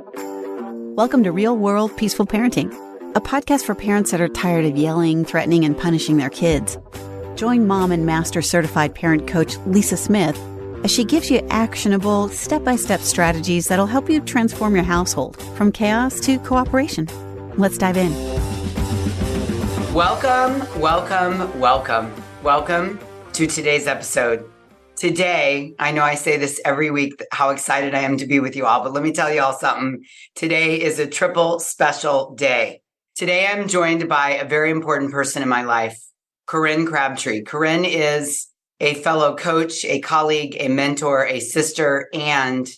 Welcome to Real World Peaceful Parenting, a podcast for parents that are tired of yelling, threatening, and punishing their kids. Join mom and master certified parent coach Lisa Smith as she gives you actionable, step-by-step strategies that'll help you transform your household from chaos to cooperation. Let's dive in. Welcome to today's episode. Today, I know I say this every week, how excited I am to be with you all, but let me tell you all something. Today is a triple special day. Today, I'm joined by a very important person in my life, Corinne Crabtree. Corinne is a fellow coach, a colleague, a mentor, a sister, and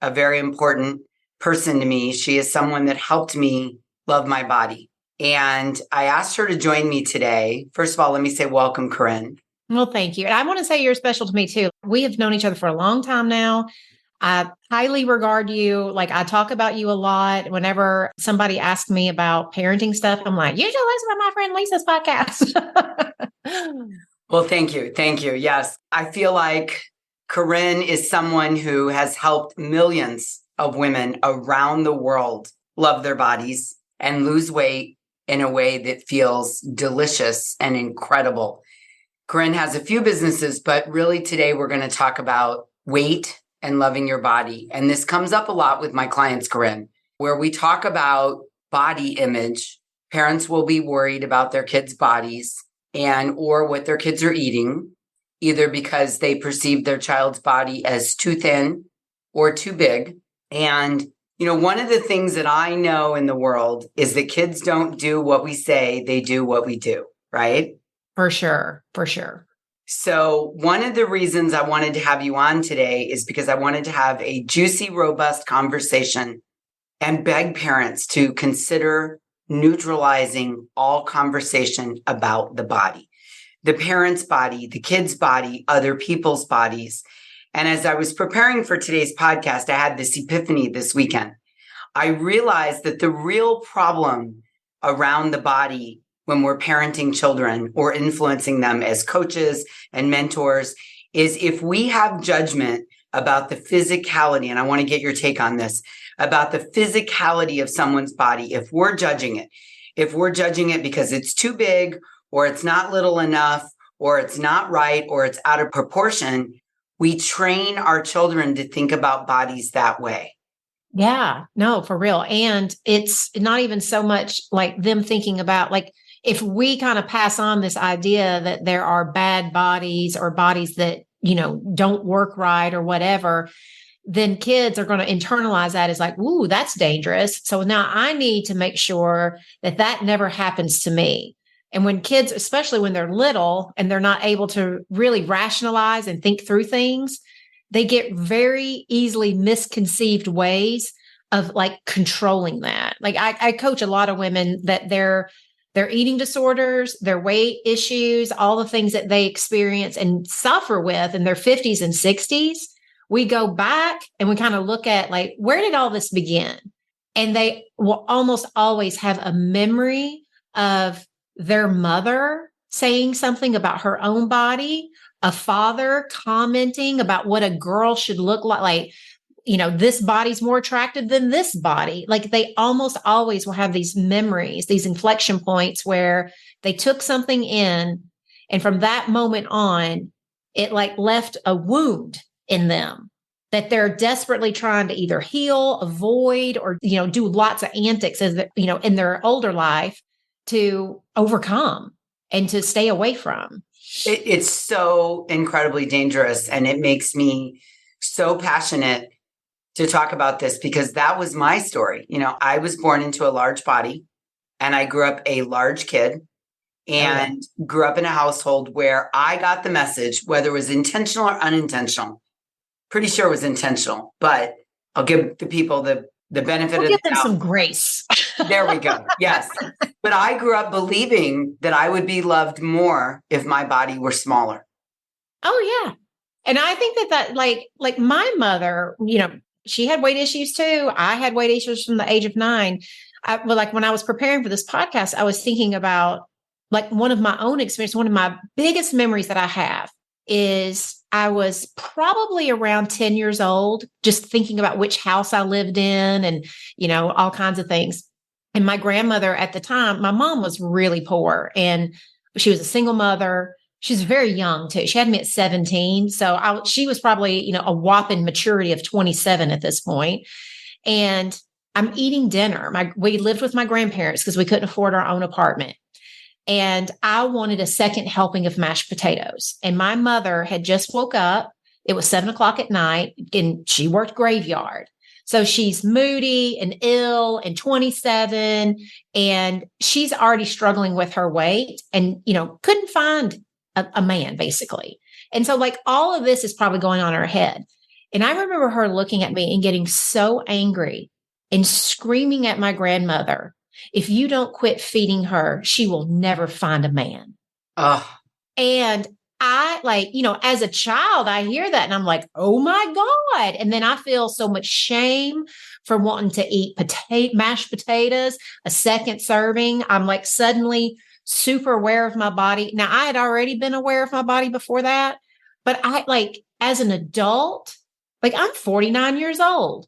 a very important person to me. She is someone that helped me love my body. And I asked her to join me today. First of all, let me say welcome, Corinne. Well, thank you. And I want to say you're special to me too. We have known each other for a long time now. I highly regard you. Like, I talk about you a lot. Whenever somebody asks me about parenting stuff, I'm like, you should listen to my friend Lisa's podcast. Well, thank you. Thank you. Yes. I feel like Corinne is someone who has helped millions of women around the world love their bodies and lose weight in a way that feels delicious and incredible. Corinne has a few businesses, but really today we're going to talk about weight and loving your body. And this comes up a lot with my clients, Corinne, where we talk about body image. Parents will be worried about their kids' bodies or what their kids are eating, either because they perceive their child's body as too thin or too big. And, one of the things that I know in the world is that kids don't do what we say, they do what we do, right? For sure. So one of the reasons I wanted to have you on today is because I wanted to have a juicy, robust conversation and beg parents to consider neutralizing all conversation about the body, the parent's body, the kid's body, other people's bodies. And as I was preparing for today's podcast, I had this epiphany this weekend. I realized that the real problem around the body when we're parenting children or influencing them as coaches and mentors is if we have judgment about the physicality, and I want to get your take on this, about the physicality of someone's body. If we're judging it because it's too big or it's not little enough or it's not right or it's out of proportion, we train our children to think about bodies that way. Yeah, no, for real. And it's not even so much like them thinking about, like, if we kind of pass on this idea that there are bad bodies or bodies that, don't work right or whatever, then kids are going to internalize that as like, ooh, that's dangerous. So now I need to make sure that never happens to me. And when kids, especially when they're little and they're not able to really rationalize and think through things, they get very easily misconceived ways of like controlling that. Like I coach a lot of women that their eating disorders, their weight issues, all the things that they experience and suffer with in their 50s and 60s, we go back and we kind of look at like, where did all this begin? And they will almost always have a memory of their mother saying something about her own body, a father commenting about what a girl should look like, this body's more attractive than this body. Like they almost always will have these memories, these inflection points where they took something in, and from that moment on, it like left a wound in them that they're desperately trying to either heal, avoid, or, do lots of antics as in their older life to overcome and to stay away from. It's so incredibly dangerous. And it makes me so passionate to talk about this because that was my story. I was born into a large body and I grew up a large kid and grew up in a household where I got the message, whether it was intentional or unintentional. Pretty sure it was intentional, but I'll give the people the benefit of the doubt. Give them some grace. There we go. Yes. But I grew up believing that I would be loved more if my body were smaller. Oh, yeah. And I think that like my mother, she had weight issues too. I had weight issues from the age of 9. When I was preparing for this podcast, I was thinking about like one of my own experience. One of my biggest memories that I have is I was probably around 10 years old, just thinking about which house I lived in and, all kinds of things. And my grandmother at the time, my mom was really poor and she was a single mother. She was very young too. She had me at 17. So she was probably, a whopping maturity of 27 at this point. And I'm eating dinner. We lived with my grandparents because we couldn't afford our own apartment. And I wanted a second helping of mashed potatoes. And my mother had just woke up. It was 7:00 at night and she worked graveyard. So she's moody and ill and 27 and she's already struggling with her weight and, couldn't find a man basically. And so like all of this is probably going on in her head. And I remember her looking at me and getting so angry and screaming at my grandmother, if you don't quit feeding her, she will never find a man. And I as a child, I hear that and I'm like, oh my God. And then I feel so much shame for wanting to eat mashed potatoes, a second serving. I'm like suddenly super aware of my body. Now I had already been aware of my body before that, but as an adult, I'm 49 years old.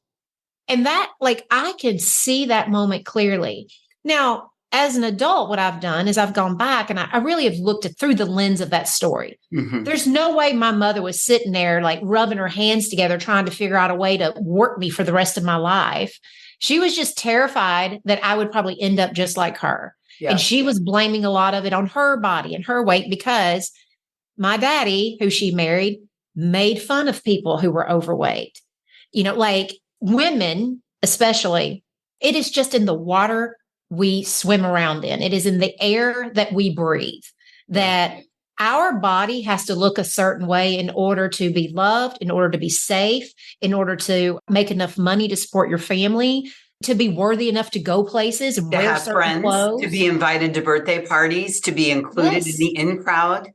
And that, I can see that moment clearly. Now, as an adult, what I've done is I've gone back and I really have looked through the lens of that story. Mm-hmm. There's no way my mother was sitting there, rubbing her hands together, trying to figure out a way to work me for the rest of my life. She was just terrified that I would probably end up just like her. Yeah. And she was blaming a lot of it on her body and her weight because my daddy, who she married, made fun of people who were overweight. Women, especially, it is just in the water we swim around in. It is in the air that we breathe, that our body has to look a certain way in order to be loved, in order to be safe, in order to make enough money to support your family, to be worthy enough to go places and to wear have certain friends, clothes. To be invited to birthday parties, to be included in the in crowd.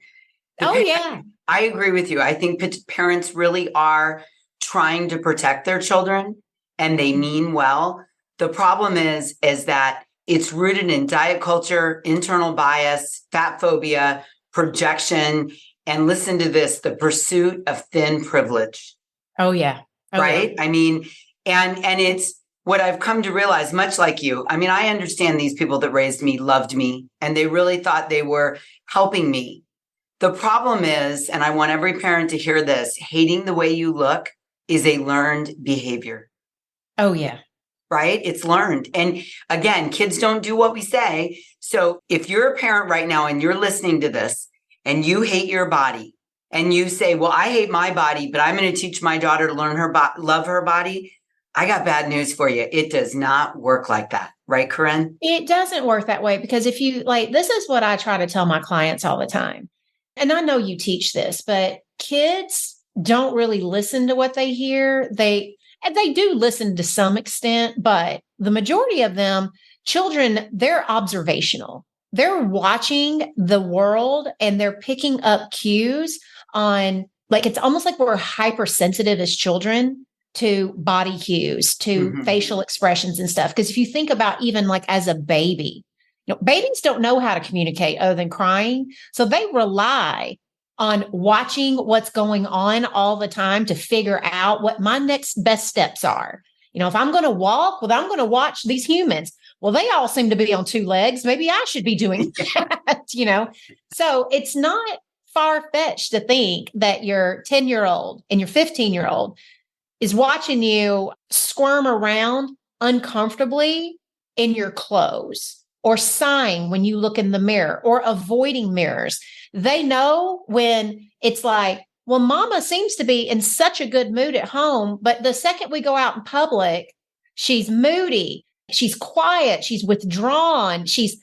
Yeah. I agree with you. I think parents really are trying to protect their children and they mean well. The problem is that it's rooted in diet culture, internal bias, fat phobia, projection, and listen to this, the pursuit of thin privilege. Oh, yeah. Right? Yeah. I mean, and it's what I've come to realize, much like you. I mean, I understand these people that raised me loved me, and they really thought they were helping me. The problem is, and I want every parent to hear this, hating the way you look is a learned behavior. Oh, yeah. Right? It's learned. And again, kids don't do what we say. So if you're a parent right now and you're listening to this and you hate your body and you say, well, I hate my body, but I'm going to teach my daughter to learn love her body. I got bad news for you. It does not work like that. Right, Corinne? It doesn't work that way because if you this is what I try to tell my clients all the time. And I know you teach this, but kids don't really listen to what they hear. They do listen to some extent, but the majority of them, children, they're observational. They're watching the world and they're picking up cues on, it's almost like we're hypersensitive as children to body cues, to facial expressions and stuff. Because if you think about even as a baby, babies don't know how to communicate other than crying. So they rely on watching what's going on all the time to figure out what my next best steps are. If I'm going to walk, well, I'm going to watch these humans. Well, they all seem to be on two legs. Maybe I should be doing that, So it's not far-fetched to think that your 10-year-old and your 15-year-old is watching you squirm around uncomfortably in your clothes or sighing when you look in the mirror or avoiding mirrors. They know when it's like, well, mama seems to be in such a good mood at home, but the second we go out in public, she's moody, she's quiet, she's withdrawn. She's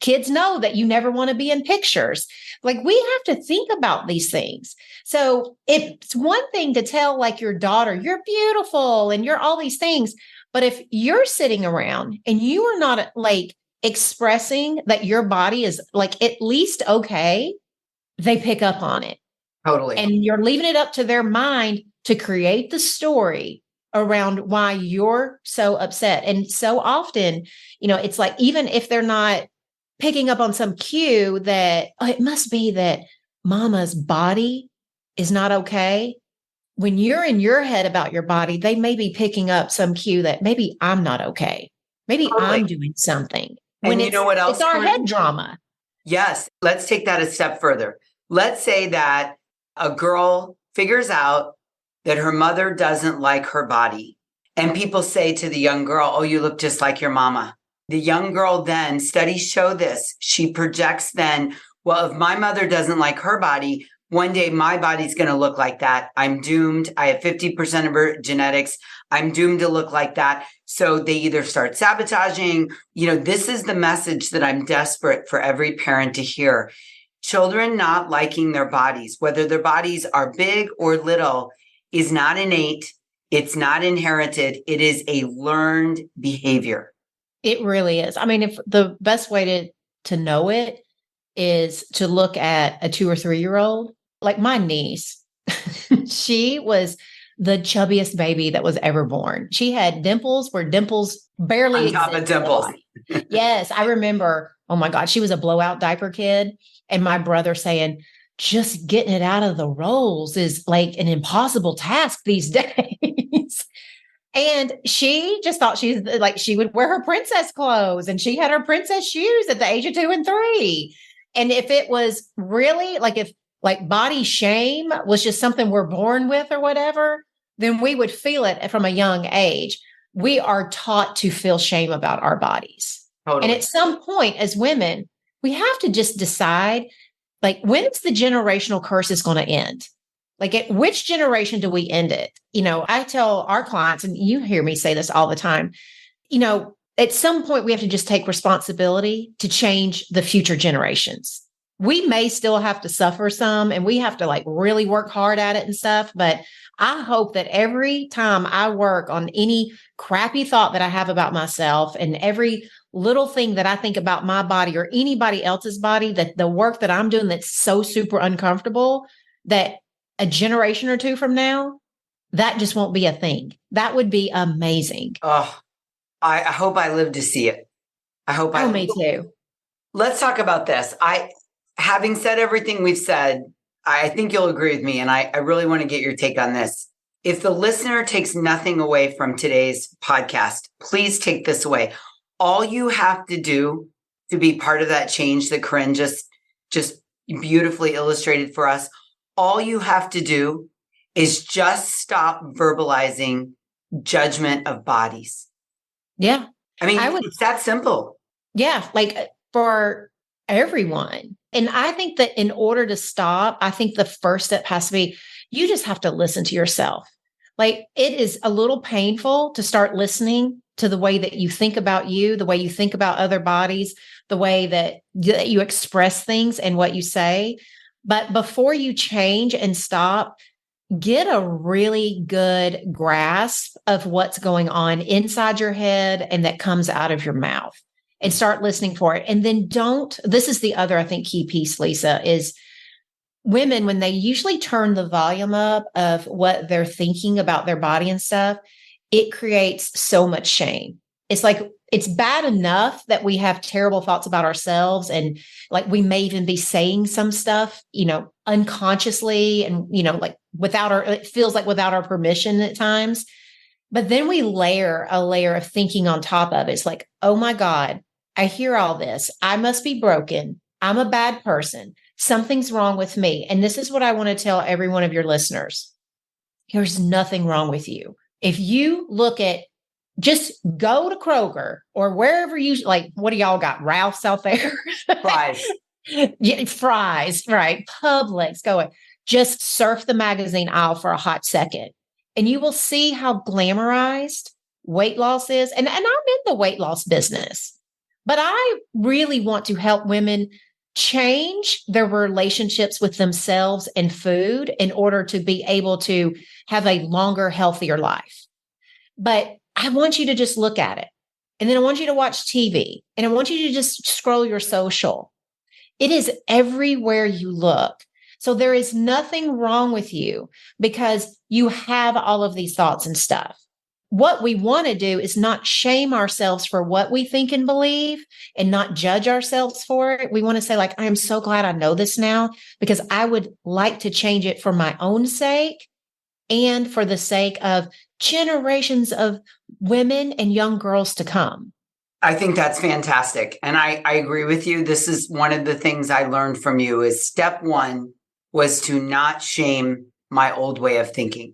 kids know that you never want to be in pictures. We have to think about these things. So it's one thing to tell your daughter, you're beautiful and you're all these things. But if you're sitting around and you are not expressing that your body is at least okay, they pick up on it. Totally. And you're leaving it up to their mind to create the story around why you're so upset. And so often, it's even if they're not picking up on some cue that it must be that mama's body is not okay, when you're in your head about your body, they may be picking up some cue that maybe I'm not okay. Maybe Totally. I'm doing something. And When you know what else, it's our Corinne? head drama. Yes. Let's take that a step further. Let's say that a girl figures out that her mother doesn't like her body. And people say to the young girl, oh, you look just like your mama. The young girl then, studies show this, she projects then, well, if my mother doesn't like her body, one day my body's going to look like that. I'm doomed. I have 50% of her genetics. I'm doomed to look like that. So they either start sabotaging, this is the message that I'm desperate for every parent to hear. Children not liking their bodies, whether their bodies are big or little, is not innate. It's not inherited. It is a learned behavior. It really is. I mean, if the best way to know it is to look at a 2 or 3-year-old, like my niece, she was the chubbiest baby that was ever born. She had dimples where dimples barely on top of dimples. Yes, I remember. Oh my God, she was a blowout diaper kid. And my brother saying, just getting it out of the rolls is like an impossible task these days. And she just thought she would wear her princess clothes and she had her princess shoes at the age of 2 and 3. And if it was really if body shame was just something we're born with or whatever, then we would feel it from a young age. We are taught to feel shame about our bodies. Totally. And at some point as women, we have to just decide, when is the generational curse is going to end? At which generation do we end it? I tell our clients, and you hear me say this all the time, at some point we have to just take responsibility to change the future generations. We may still have to suffer some and we have to really work hard at it and stuff. But I hope that every time I work on any crappy thought that I have about myself and every little thing that I think about my body or anybody else's body, that the work that I'm doing that's so super uncomfortable, that a generation or 2 from now, that just won't be a thing. That would be amazing. Oh, I hope I live to see it. Me too. Let's talk about this. Having said everything we've said, I think you'll agree with me. And I really want to get your take on this. If the listener takes nothing away from today's podcast, please take this away. All you have to do to be part of that change that Corinne just beautifully illustrated for us, all you have to do is just stop verbalizing judgment of bodies. Yeah. I mean, it's that simple. Yeah. For everyone. And I think that in order to stop, I think the first step has to be, you just have to listen to yourself. It is a little painful to start listening to the way that you think about you, the way you think about other bodies, the way that you express things and what you say. But before you change and stop, get a really good grasp of what's going on inside your head and that comes out of your mouth, and start listening for it. And then this is the other, I think, key piece, Lisa, is women, when they usually turn the volume up of what they're thinking about their body and stuff, it creates so much shame. It's bad enough that we have terrible thoughts about ourselves. And we may even be saying some stuff, unconsciously and, it feels like without our permission at times. But then we layer a layer of thinking on top of it. It's oh my God, I hear all this. I must be broken. I'm a bad person. Something's wrong with me. And this is what I want to tell every one of your listeners. There's nothing wrong with you. If you just go to Kroger or wherever what do y'all got? Ralph's out there? Fries. Yeah, fries, right. Publix, just surf the magazine aisle for a hot second. And you will see how glamorized weight loss is. And I'm in the weight loss business, but I really want to help women change their relationships with themselves and food in order to be able to have a longer, healthier life. But I want you to just look at it. And then I want you to watch TV. And I want you to just scroll your social. It is everywhere you look. So there is nothing wrong with you because you have all of these thoughts and stuff. what we want to do is not shame ourselves for what we think and believe and not judge ourselves for it. We want to say, like, I am so glad I know this now because I would like to change it for my own sake and for the sake of generations of women and young girls to come. I think that's fantastic. And I agree with you. This is one of the things I learned from you is step one was to not shame my old way of thinking.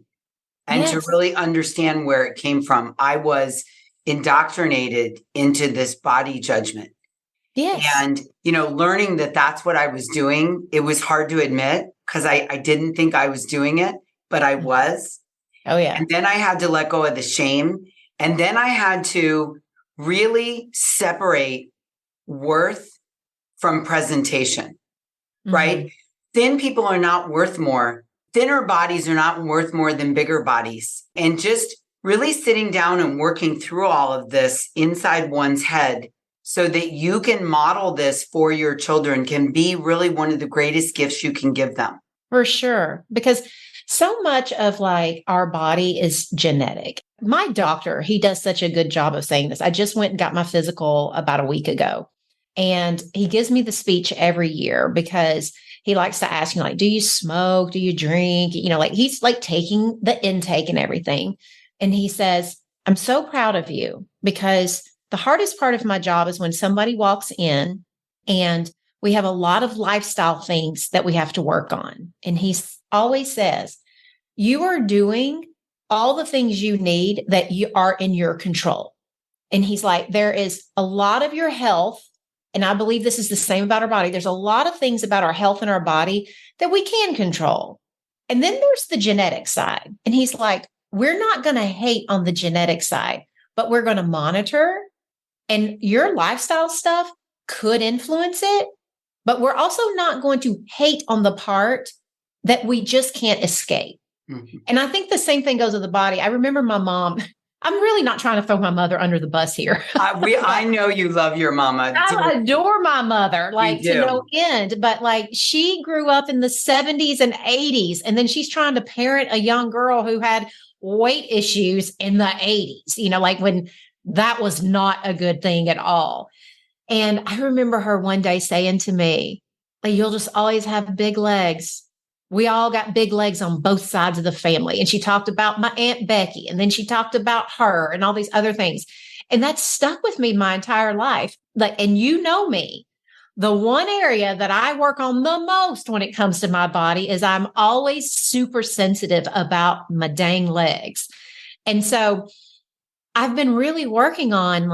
And to really understand where it came from. I was indoctrinated into this body judgment. Yes. And, learning that that's what I was doing, it was hard to admit because I didn't think I was doing it, but I was. Oh, yeah. And then I had to let go of the shame. And then I had to really separate worth from presentation, right? Thin people are not worth more. Thinner bodies are not worth more than bigger bodies. And just really sitting down and working through all of this inside one's head so that you can model this for your children can be really one of the greatest gifts you can give them. For sure. Because so much of like our body is genetic. My doctor, he does such a good job of saying this. I just went and got my physical about a week ago. And he gives me the speech every year because he likes to ask, like, do you smoke? Do you drink? Like he's like taking the intake and everything. And he says, I'm so proud of you because the hardest part of my job is when somebody walks in and we have a lot of lifestyle things that we have to work on. And he always says, you are doing all the things you need that you are in your control. And he's like, there is a lot of your health. And I believe this is the same about our body. There's a lot of things about our health and our body that we can control. And then there's the genetic side. And he's like, we're not going to hate on the genetic side, but we're going to monitor. And your lifestyle stuff could influence it. But we're also not going to hate on the part that we just can't escape. Mm-hmm. And I think the same thing goes with the body. I remember my mom. I'm really not trying to throw my mother under the bus here. I know you love your mama. I adore my mother, like to no end. But like she grew up in the 70s and 80s. And then she's trying to parent a young girl who had weight issues in the 80s, like when that was not a good thing at all. And I remember her one day saying to me, you'll just always have big legs. We all got big legs on both sides of the family. And she talked about my Aunt Becky, and then she talked about her and all these other things. And that stuck with me my entire life. And you know me, the one area that I work on the most when it comes to my body is I'm always super sensitive about my dang legs. And so I've been really working on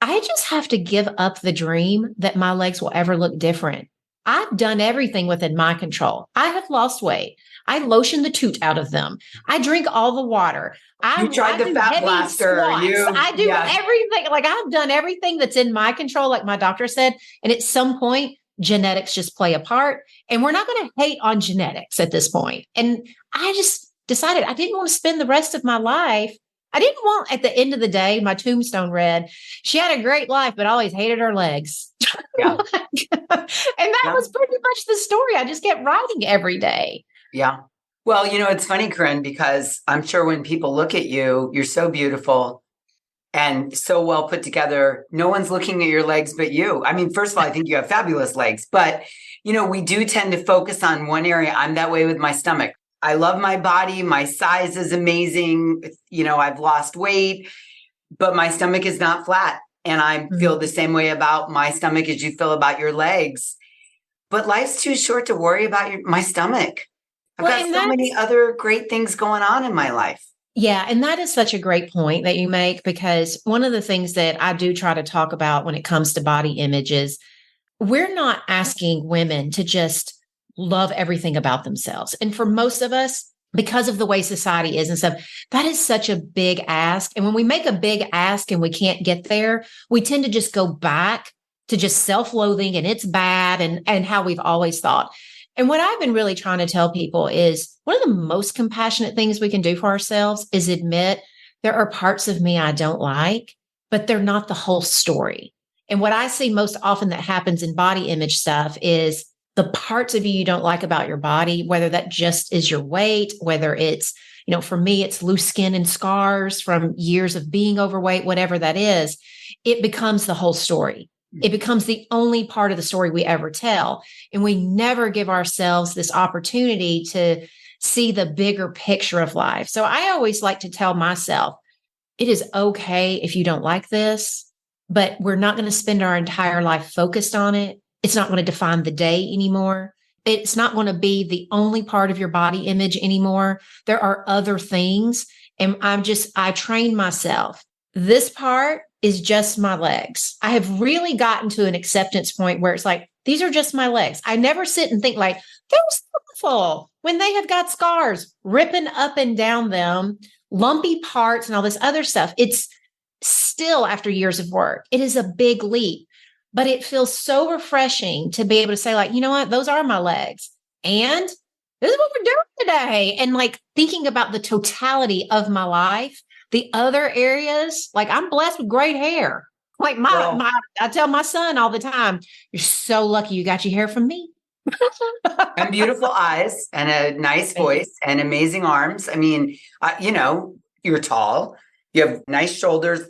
I just have to give up the dream that my legs will ever look different. I've done everything within my control. I have lost weight. I lotion the toot out of them. I drink all the water. You tried the fat blaster. I do everything. Like I've done everything that's in my control, like my doctor said. And at some point, genetics just play a part. And we're not going to hate on genetics at this point. And I just decided I didn't want to spend the rest of my life. I didn't want, at the end of the day, my tombstone read, she had a great life, but always hated her legs. Yeah. And that was pretty much the story. I just kept writing every day. Yeah. Well, it's funny, Corinne, because I'm sure when people look at you, you're so beautiful and so well put together. No one's looking at your legs but you. I mean, first of all, I think you have fabulous legs, but, we do tend to focus on one area. I'm that way with my stomach. I love my body. My size is amazing. I've lost weight, but my stomach is not flat. And I feel the same way about my stomach as you feel about your legs. But life's too short to worry about my stomach. I've got so many other great things going on in my life. Yeah. And that is such a great point that you make, because one of the things that I do try to talk about when it comes to body image is we're not asking women to just love everything about themselves. And for most of us, because of the way society is and stuff, that is such a big ask. And when we make a big ask and we can't get there, we tend to just go back to just self-loathing and it's bad and how we've always thought. And what I've been really trying to tell people is one of the most compassionate things we can do for ourselves is admit there are parts of me I don't like, but they're not the whole story. And what I see most often that happens in body image stuff is the parts of you don't like about your body, whether that just is your weight, whether it's, for me, it's loose skin and scars from years of being overweight, whatever that is, it becomes the whole story. It becomes the only part of the story we ever tell. And we never give ourselves this opportunity to see the bigger picture of life. So I always like to tell myself, it is okay if you don't like this, but we're not going to spend our entire life focused on it. It's not going to define the day anymore. It's not going to be the only part of your body image anymore. There are other things. And I train myself. This part is just my legs. I have really gotten to an acceptance point where it's like, these are just my legs. I never sit and think like, they're beautiful when they have got scars ripping up and down them, lumpy parts and all this other stuff. It's still, after years of work, it is a big leap, but it feels so refreshing to be able to say like, you know what, those are my legs. And this is what we're doing today. And like thinking about the totality of my life, the other areas, like I'm blessed with great hair. Like I tell my son all the time, you're so lucky you got your hair from me. And beautiful eyes and a nice voice and amazing arms. I mean, you're tall, you have nice shoulders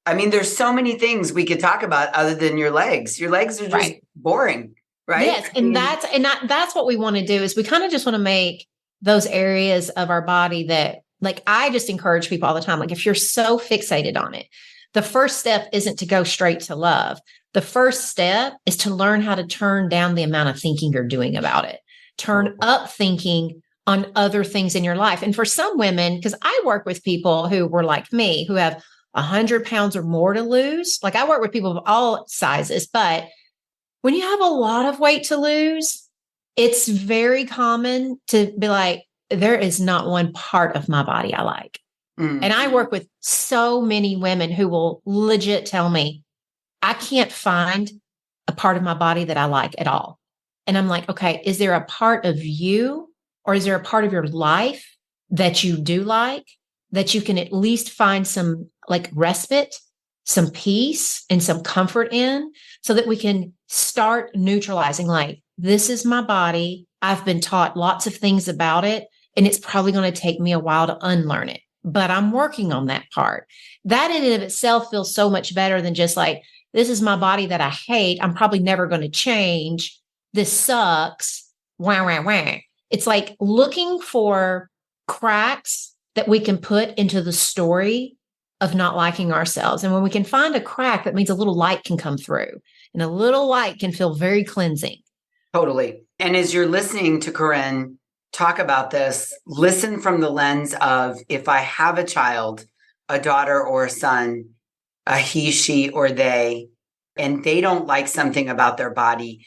there's so many things we could talk about other than your legs. Your legs are just boring, right? Yes. And that's what we want to do is we kind of just want to make those areas of our body that, like, I just encourage people all the time. Like, if you're so fixated on it, the first step isn't to go straight to love. The first step is to learn how to turn down the amount of thinking you're doing about it. Turn up thinking on other things in your life. And for some women, because I work with people who were like me, who have 100 pounds or more to lose. Like, I work with people of all sizes, but when you have a lot of weight to lose, it's very common to be like, there is not one part of my body I like. Mm. And I work with so many women who will legit tell me, I can't find a part of my body that I like at all. And I'm like, okay, is there a part of you or is there a part of your life that you do like, that you can at least find some like respite, some peace and some comfort in, so that we can start neutralizing, like, this is my body. I've been taught lots of things about it, and it's probably going to take me a while to unlearn it, but I'm working on that part. That in and of itself feels so much better than just like, this is my body that I hate. I'm probably never going to change. This sucks. Wah, wah, wah. It's like looking for cracks that we can put into the story of not liking ourselves. And when we can find a crack, that means a little light can come through, and a little light can feel very cleansing. Totally. And as you're listening to Corinne talk about this, listen from the lens of, if I have a child, a daughter or a son, a he, she, or they, and they don't like something about their body,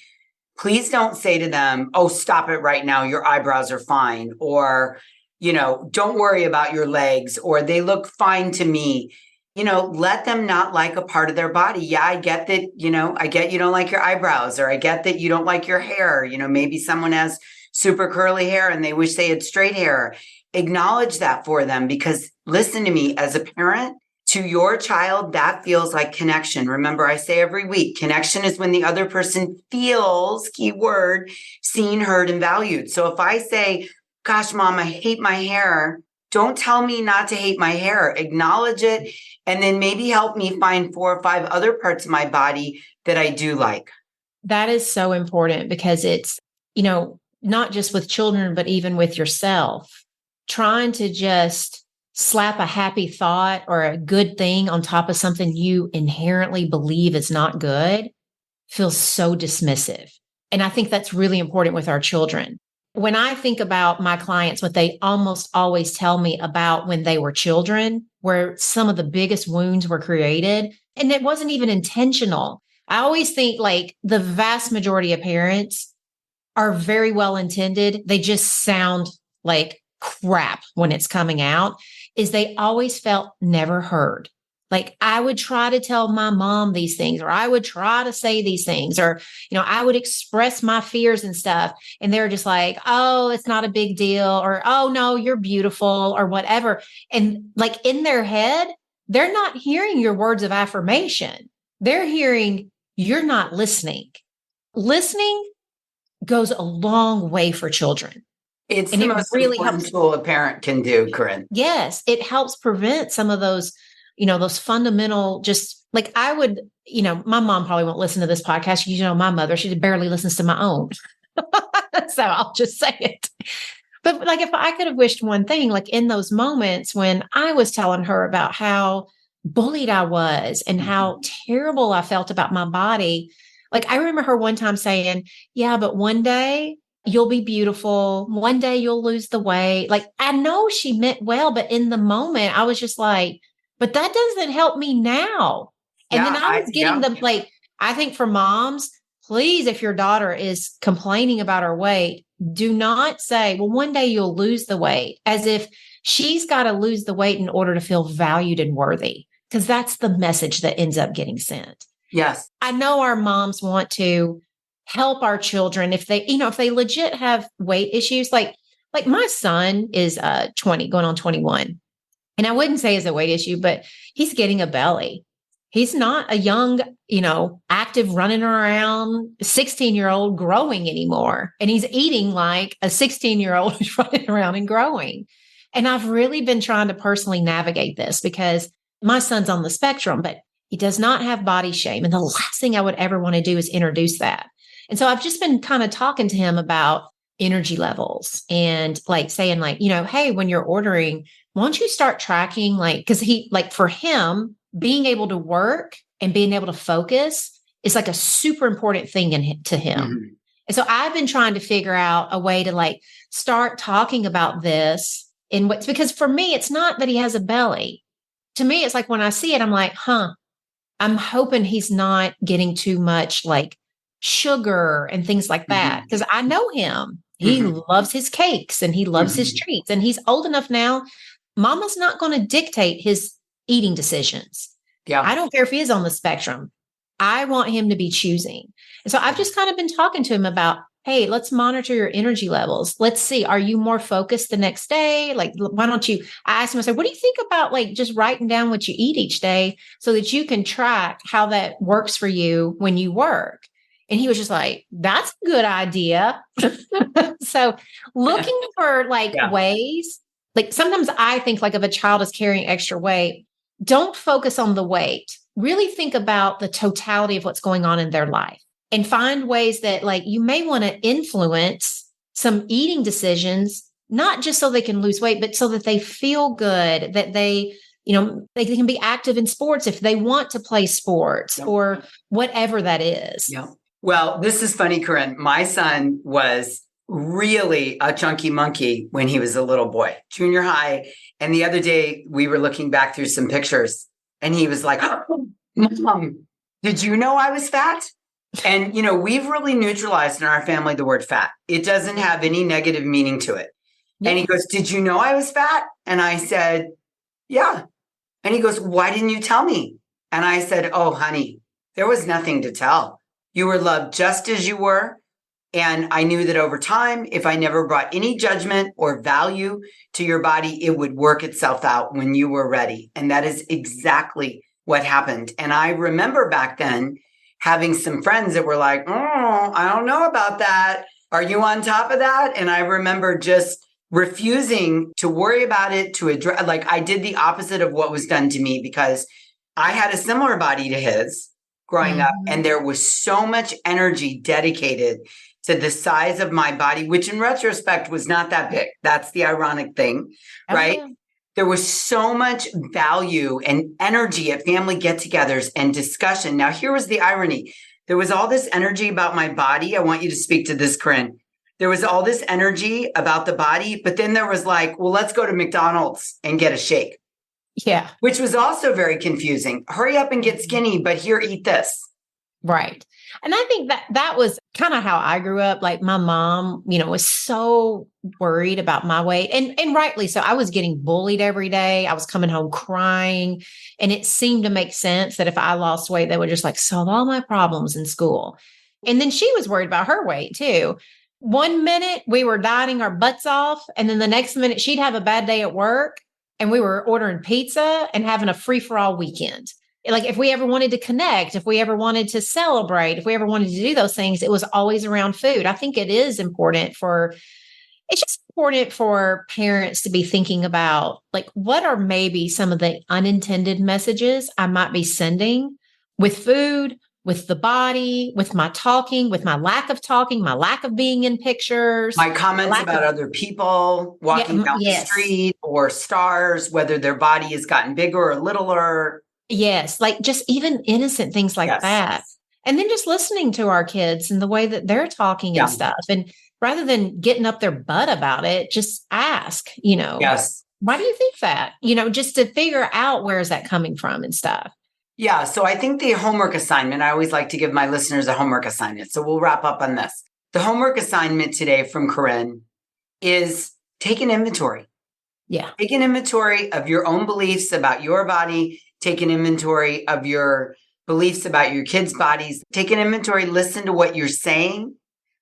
please don't say to them, oh, stop it right now. Your eyebrows are fine. Or, don't worry about your legs, or they look fine to me. Let them not like a part of their body. Yeah, I get that, I get you don't like your eyebrows, or I get that you don't like your hair. Maybe someone has super curly hair and they wish they had straight hair. Acknowledge that for them, because listen to me, as a parent to your child, that feels like connection. Remember, I say every week, connection is when the other person feels, keyword, seen, heard, and valued. So if I say, gosh, mom, I hate my hair, don't tell me not to hate my hair. Acknowledge it. And then maybe help me find 4 or 5 other parts of my body that I do like. That is so important, because it's, not just with children, but even with yourself, trying to just slap a happy thought or a good thing on top of something you inherently believe is not good feels so dismissive. And I think that's really important with our children. When I think about my clients, what they almost always tell me about when they were children, where some of the biggest wounds were created, and it wasn't even intentional. I always think like the vast majority of parents are very well intended. They just sound like crap when it's coming out, is they always felt never heard. Like, I would try to tell my mom these things, or I would try to say these things, or, I would express my fears and stuff. And they're just like, oh, it's not a big deal, or, oh no, you're beautiful, or whatever. And like in their head, they're not hearing your words of affirmation. They're hearing, you're not listening. Listening goes a long way for children. It's And the it most really important helps. tool a parent can do, Corinne. Yes, it helps prevent some of those, those fundamental, just like I would, my mom probably won't listen to this podcast. My mother, she barely listens to my own. So I'll just say it. But like, if I could have wished one thing, like in those moments when I was telling her about how bullied I was and how terrible I felt about my body, like I remember her one time saying, yeah, but one day you'll be beautiful. One day you'll lose the weight. Like I know she meant well, but in the moment I was just like, but that doesn't help me now. And then I was getting like, I think for moms, please, if your daughter is complaining about her weight, do not say, well, one day you'll lose the weight, as if she's got to lose the weight in order to feel valued and worthy, because that's the message that ends up getting sent. Yes. I know our moms want to help our children if they, if they legit have weight issues. Like my son is 20 going on 21. And I wouldn't say it's a weight issue, but he's getting a belly. He's not a young, active running around 16-year-old growing anymore. And he's eating like a 16-year-old who's running around and growing. And I've really been trying to personally navigate this because my son's on the spectrum, but he does not have body shame. And the last thing I would ever want to do is introduce that. And so I've just been kind of talking to him about energy levels and like saying like, hey, when you're ordering, why don't you start tracking, like, because he, like for him, being able to work and being able to focus is like a super important thing to him. Mm-hmm. And so I've been trying to figure out a way to like start talking about this in what's, because for me, it's not that he has a belly. To me, it's like when I see it, I'm like, I'm hoping he's not getting too much like sugar and things like that. Because I know him. He loves his cakes and he loves his treats. And he's old enough now. Mama's not going to dictate his eating decisions. Yeah. I don't care if he is on the spectrum. I want him to be choosing. And so I've just kind of been talking to him about, hey, let's monitor your energy levels. Let's see, are you more focused the next day? Like, why don't you, I asked him, I said, what do you think about like just writing down what you eat each day so that you can track how that works for you when you work? And he was just like, that's a good idea. So looking for like ways, like sometimes I think like if a child is carrying extra weight, don't focus on the weight. Really think about the totality of what's going on in their life and find ways that like you may want to influence some eating decisions, not just so they can lose weight, but so that they feel good, that they can be active in sports if they want to play sports or whatever that is. Yeah. Well, this is funny, Corinne. My son was really a chunky monkey when he was a little boy, junior high. And the other day we were looking back through some pictures and he was like, oh, Mom, did you know I was fat? And, we've really neutralized in our family the word fat. It doesn't have any negative meaning to it. Yeah. And he goes, did you know I was fat? And I said, yeah. And he goes, why didn't you tell me? And I said, oh, honey, there was nothing to tell. You were loved just as you were. And I knew that over time, if I never brought any judgment or value to your body, it would work itself out when you were ready. And that is exactly what happened. And I remember back then having some friends that were like, oh, I don't know about that. Are you on top of that? And I remember just refusing to worry about it, to address, like I did the opposite of what was done to me because I had a similar body to his growing up. And there was so much energy dedicated to the size of my body, which in retrospect was not that big. That's the ironic thing, right? Yeah. There was so much value and energy at family get-togethers and discussion. Now, here was the irony. There was all this energy about my body. I want you to speak to this, Corinne. There was all this energy about the body, but then there was like, well, let's go to McDonald's and get a shake. Yeah. Which was also very confusing. Hurry up and get skinny, but here, eat this. Right. And I think that was kind of how I grew up. Like my mom, was so worried about my weight and rightly so. I was getting bullied every day. I was coming home crying. And it seemed to make sense that if I lost weight, they would just like solve all my problems in school. And then she was worried about her weight too. One minute we were dieting our butts off. And then the next minute she'd have a bad day at work and we were ordering pizza and having a free-for-all weekend. like if we ever wanted to connect, if we ever wanted to celebrate, if we ever wanted to do those things, it was always around food. I think it is important it's just important for parents to be thinking about like, what are maybe some of the unintended messages I might be sending with food, with the body, with my talking, with my lack of talking, my lack of being in pictures. My comments about other people walking down the street or stars, whether their body has gotten bigger or littler. Yes. Like just even innocent things like that. And then just listening to our kids and the way that they're talking and stuff. And rather than getting up their butt about it, just ask, why do you think that? Just to figure out where is that coming from and stuff. Yeah. So I think the homework assignment, I always like to give my listeners a homework assignment. So we'll wrap up on this. The homework assignment today from Corinne is take an inventory. Yeah. Take an inventory of your own beliefs about your body. Take an inventory of your beliefs about your kids' bodies. Take an inventory, listen to what you're saying,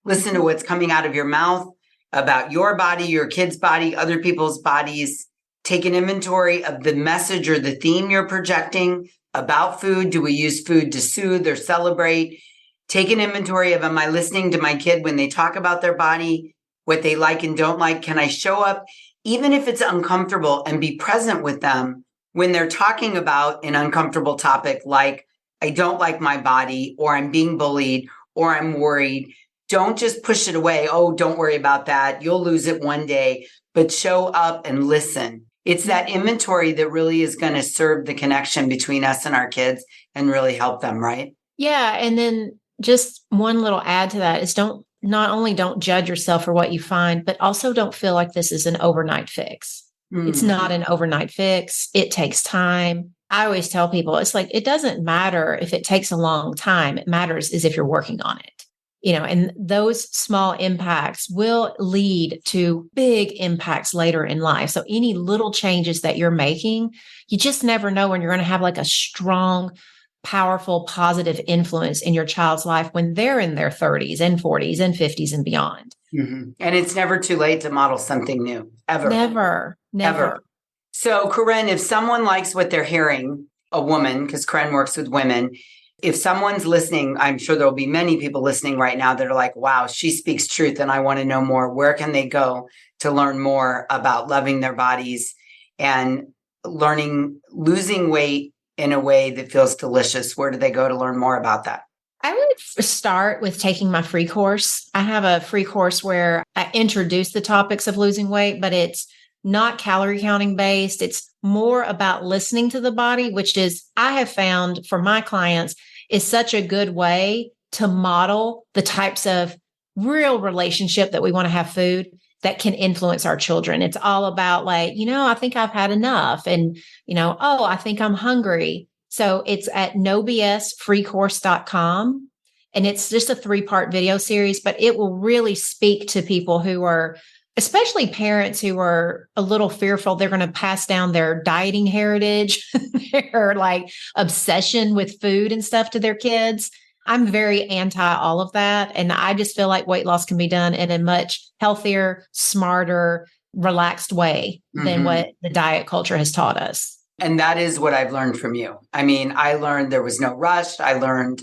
listen to what's coming out of your mouth about your body, your kids' body, other people's bodies. Take an inventory of the message or the theme you're projecting about food. Do we use food to soothe or celebrate? Take an inventory of, am I listening to my kid when they talk about their body, what they like and don't like? Can I show up, even if it's uncomfortable, and be present with them when they're talking about an uncomfortable topic like, I don't like my body, or I'm being bullied, or I'm worried. Don't just push it away. Oh, don't worry about that. You'll lose it one day, but show up and listen. It's that inventory that really is going to serve the connection between us and our kids and really help them, right? Yeah. And then just one little add to that is not only don't judge yourself for what you find, but also don't feel like this is an overnight fix. It's not an overnight fix. It takes time. I always tell people, it's like, it doesn't matter if it takes a long time. It matters is if you're working on it, and those small impacts will lead to big impacts later in life. So any little changes that you're making, you just never know when you're going to have like a strong, powerful, positive influence in your child's life when they're in their 30s and 40s and 50s and beyond. Mm-hmm. And it's never too late to model something new, ever. Never. Ever. So, Corinne, if someone likes what they're hearing, a woman, because Corinne works with women, if someone's listening, I'm sure there'll be many people listening right now that are like, wow, she speaks truth and I want to know more. Where can they go to learn more about loving their bodies and losing weight in a way that feels delicious? Where do they go to learn more about that? I would start with taking my free course. I have a free course where I introduce the topics of losing weight, but it's not calorie counting based. It's more about listening to the body, which is, I have found for my clients, is such a good way to model the types of real relationship that we want to have food that can influence our children. It's all about like, I think I've had enough. And, oh, I think I'm hungry. So it's at nobsfreecourse.com. And it's just a 3-part video series, but it will really speak to people who are, especially parents who are a little fearful they're going to pass down their dieting heritage, their like obsession with food and stuff to their kids. I'm very anti all of that. And I just feel like weight loss can be done in a much healthier, smarter, relaxed way than what the diet culture has taught us. And that is what I've learned from you. I mean, I learned there was no rush. I learned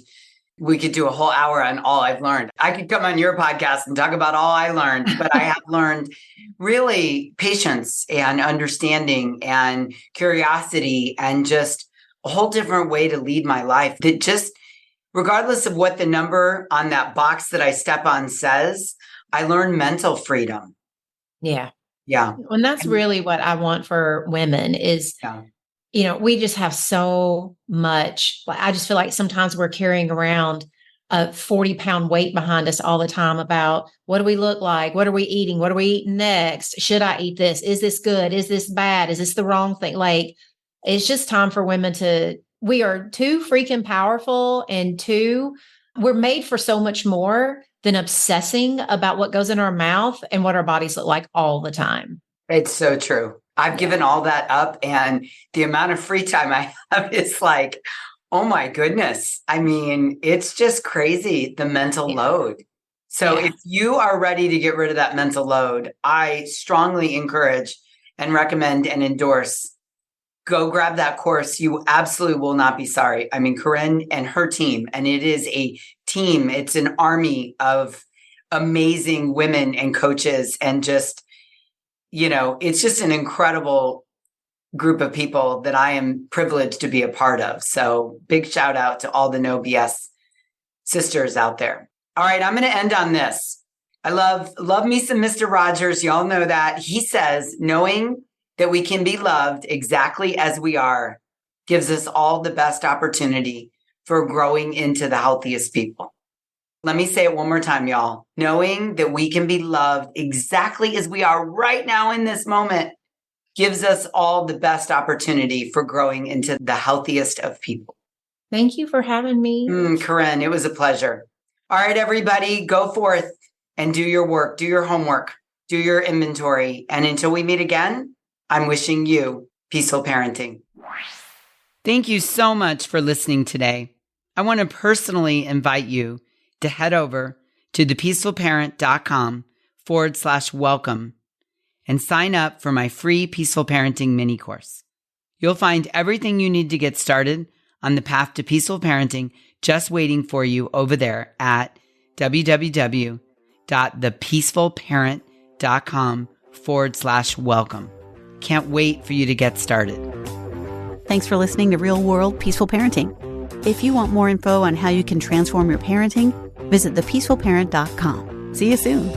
we could do a whole hour on all I've learned. I could come on your podcast and talk about all I learned, but I have learned really patience and understanding and curiosity and just a whole different way to lead my life that just, regardless of what the number on that box that I step on says, I learned mental freedom. Yeah. Yeah. And that's really what I want for women is, we just have so much. I just feel like sometimes we're carrying around a 40-pound weight behind us all the time about what do we look like? What are we eating? What are we eating next? Should I eat this? Is this good? Is this bad? Is this the wrong thing? Like, it's just time for women we are too freaking powerful, and we're made for so much more than obsessing about what goes in our mouth and what our bodies look like all the time. It's so true. I've given all that up, and the amount of free time I have is like, oh my goodness. I mean, it's just crazy, the mental load. So if you are ready to get rid of that mental load, I strongly encourage and recommend and endorse go grab that course. You absolutely will not be sorry. I mean, Corinne and her team, and it is a team. It's an army of amazing women and coaches, and just, it's just an incredible group of people that I am privileged to be a part of. So big shout out to all the No BS sisters out there. All right, I'm going to end on this. I love me some Mr. Rogers. Y'all know that. He says, knowing that we can be loved exactly as we are gives us all the best opportunity for growing into the healthiest people. Let me say it one more time, y'all. Knowing that we can be loved exactly as we are right now in this moment gives us all the best opportunity for growing into the healthiest of people. Thank you for having me. Corinne, it was a pleasure. All right, everybody, go forth and do your work, do your homework, do your inventory. And until we meet again, I'm wishing you peaceful parenting. Thank you so much for listening today. I want to personally invite you to head over to thepeacefulparent.com/welcome and sign up for my free Peaceful Parenting mini course. You'll find everything you need to get started on the path to peaceful parenting just waiting for you over there at www.thepeacefulparent.com/welcome. Can't wait for you to get started. Thanks for listening to Real World Peaceful Parenting. If you want more info on how you can transform your parenting, visit thepeacefulparent.com. See you soon.